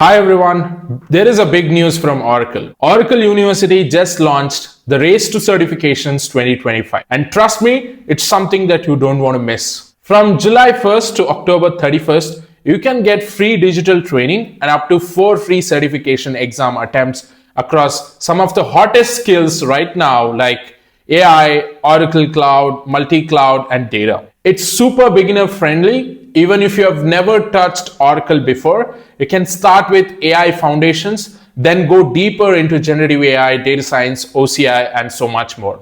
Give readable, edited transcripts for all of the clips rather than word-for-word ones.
Hi everyone, there is a big news from Oracle. Oracle University just launched the Race to Certifications 2025. And trust me, it's something that you don't want to miss. From July 1st to October 31st, you can get free digital training and up to 4 free certification exam attempts across some of the hottest skills right now like AI, Oracle Cloud, Multicloud, and data. It's super beginner friendly. Even if you have never touched Oracle before, you can start with AI foundations, then go deeper into generative AI, data science, OCI, and so much more.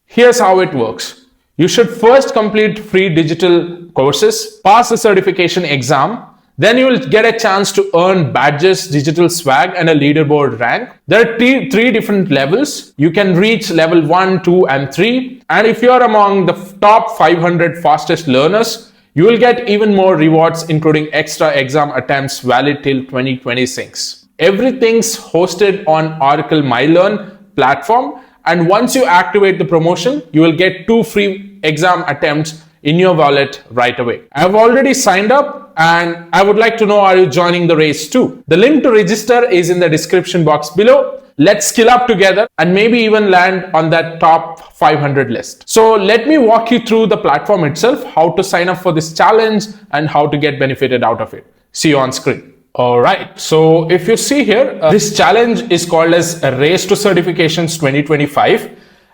Here's how it works. You should first complete free digital courses, pass the certification exam, then you will get a chance to earn badges, digital swag, and a leaderboard rank. There are three different levels. You can reach level 1, 2, and 3. And if you're among the top 500 fastest learners, you will get even more rewards, including extra exam attempts valid till 2026. Everything's hosted on Oracle MyLearn platform. And once you activate the promotion, you will get 2 free exam attempts in your wallet right away. I've already signed up and I would like to know, are you joining the race too? The link to register is in the description box below. Let's skill up together and maybe even land on that top 500 list. So let me walk you through the platform itself, how to sign up for this challenge and how to get benefited out of it. See you on screen. All right. So if you see here, this challenge is called as a Race to Certifications 2025.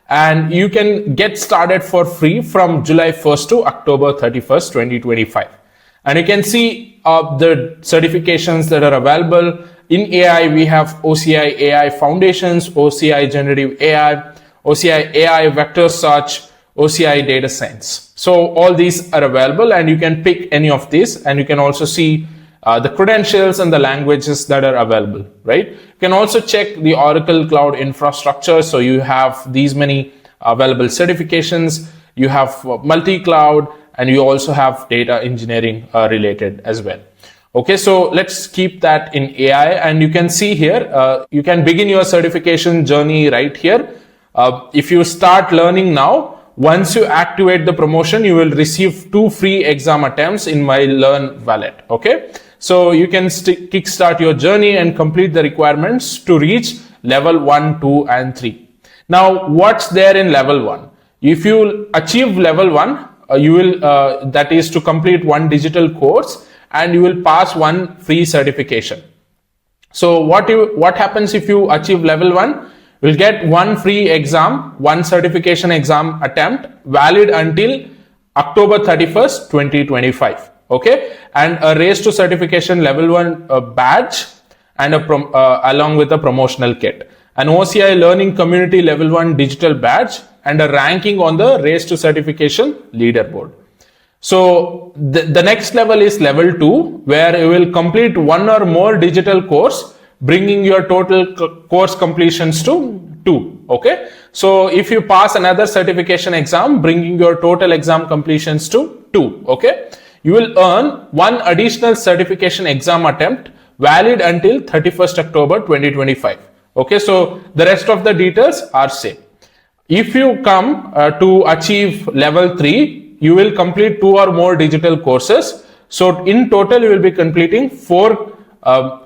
And you can get started for free from July 1st to October 31st, 2025. And you can see the certifications that are available. In AI, we have OCI AI Foundations, OCI Generative AI, OCI AI Vector Search, OCI Data Science. So all these are available and you can pick any of these, and you can also see the credentials and the languages that are available, right? You can also check the Oracle Cloud infrastructure. So you have these many available certifications, you have multi-cloud, and you also have data engineering related as well. Okay, so let's keep that in AI, and you can see here, you can begin your certification journey right here. If you start learning now, once you activate the promotion, you will receive 2 free exam attempts in MyLearn wallet. Okay, so you can kickstart your journey and complete the requirements to reach level 1, 2, and 3. Now, what's there in level 1? If you achieve level 1, you will that is to complete 1 digital course and you will pass 1 free certification. So what happens if you achieve level 1? You'll get 1 free exam, 1 certification exam attempt valid until October 31st, 2025. Okay, and a Race to Certification level 1 badge and along with a promotional kit, an OCI Learning Community level 1 digital badge, and a ranking on the Race to Certification leaderboard. So the next level is level 2, where you will complete 1 or more digital course, bringing your total course completions to 2. Okay, so if you pass another certification exam, bringing your total exam completions to 2. Okay, you will earn 1 additional certification exam attempt valid until 31st October 2025. Okay, so the rest of the details are same. If you come to achieve level 3, you will complete 2 or more digital courses. So in total, you will be completing 4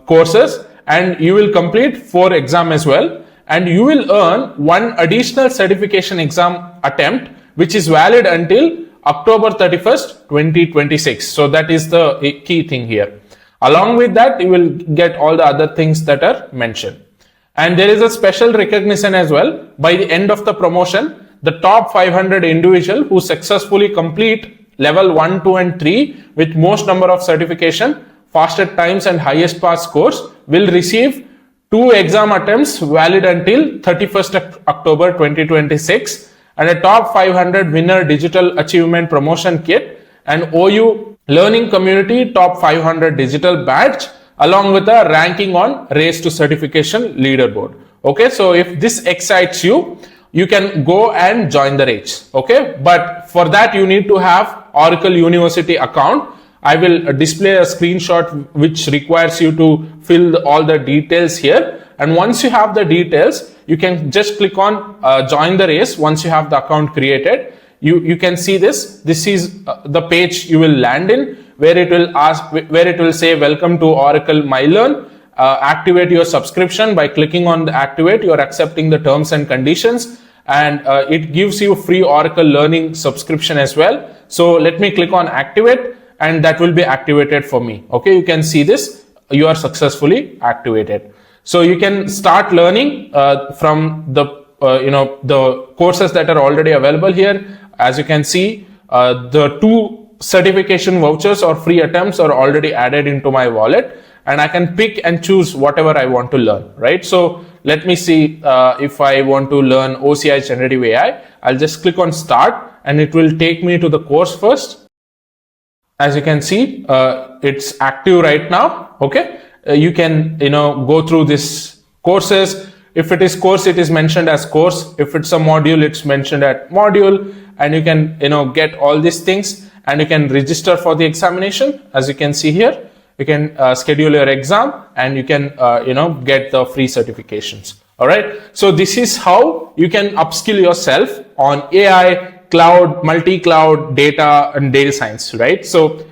courses and you will complete 4 exams as well. And you will earn 1 additional certification exam attempt, which is valid until October 31st, 2026. So that is the key thing here. Along with that, you will get all the other things that are mentioned. And there is a special recognition as well. By the end of the promotion, the top 500 individual who successfully complete level 1, 2, and 3 with most number of certification, fastest times, and highest pass scores will receive 2 exam attempts valid until 31st October 2026, and a top 500 winner digital achievement promotion kit, and OU Learning Community top 500 digital badge, along with a ranking on Race to Certification leaderboard. Okay, so if this excites you, you can go and join the race. Okay, but for that you need to have Oracle University account. I will display a screenshot which requires you to fill all the details here. And once you have the details, you can just click on join the race. Once you have the account created, you can see this. This is the page you will land in, where it will say welcome to Oracle MyLearn, activate your subscription. By clicking on the activate, you are accepting the terms and conditions, and it gives you free Oracle Learning subscription as well. So let me click on activate, and that will be activated for me. Okay, you can see this, you are successfully activated. So you can start learning from the the courses that are already available here. As you can see, the 2 certification vouchers or free attempts are already added into my wallet, and I can pick and choose whatever I want to learn, right? So let me see if I want to learn OCI Generative AI. I'll just click on start, and it will take me to the course first. As you can see, it's active right now. Okay, you can go through this courses. If it is course, it is mentioned as course. If it's a module, it's mentioned at module, and you can get all these things, and you can register for the examination. As you can see here, you can schedule your exam, and you can get the free certifications. All right, so this is how you can upskill yourself on AI, cloud, multi-cloud, data, and data science, right? So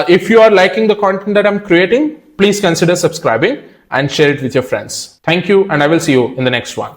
if you are liking the content that I'm creating, please consider subscribing and share it with your friends. Thank you, and I will see you in the next one.